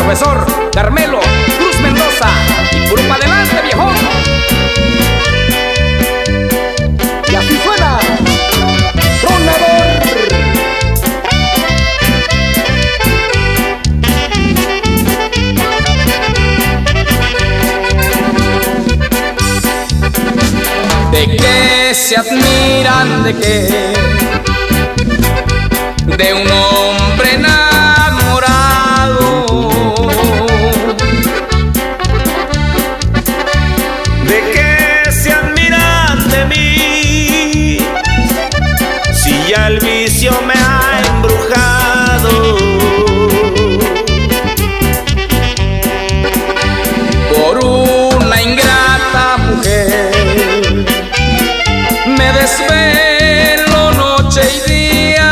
profesor Carmelo Cruz Mendoza. Y puro pa' adelante, viejón. Y así suena Tronador. ¿De qué se admiran? ¿De qué? De un hombre enamorado. ¿De qué se admiran de mí? Si ya el vicio me ha embrujado. Por una ingrata mujer me desvelo noche y día.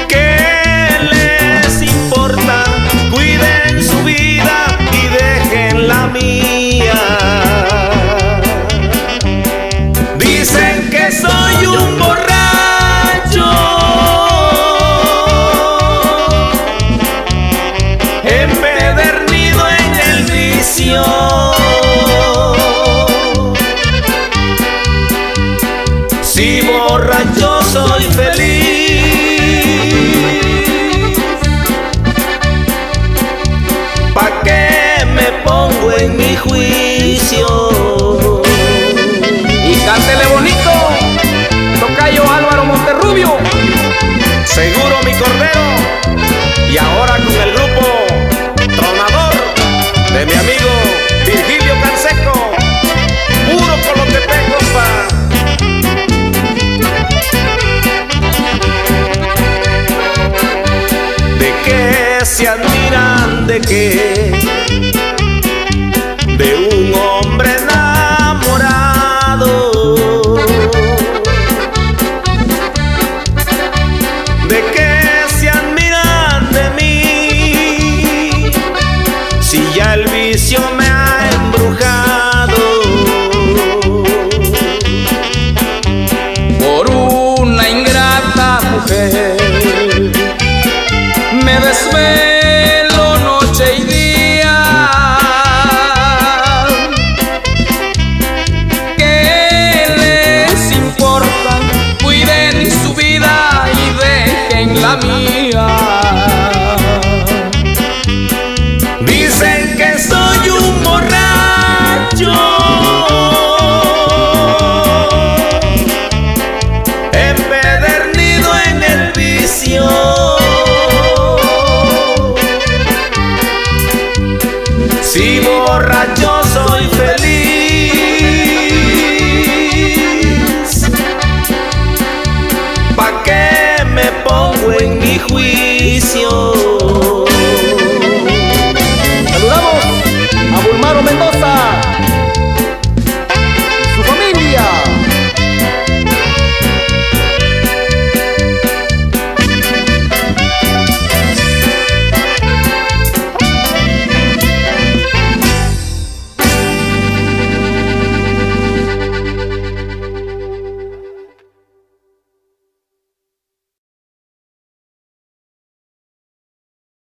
¿Qué les importa? Cuiden su vida y dejen la mía. Dicen que soy un borracho, empedernido en el vicio. Si borracho soy feliz, ¿pa' qué me pongo en mi juicio? Y cántele bonito, tocayo Álvaro Monterrubio. Seguro mi cordero. Y ahora con el grupo Tronador de mi amigo Virgilio Canseco. Puro Colotepec, compa. ¿De qué se admiran? ¿De qué?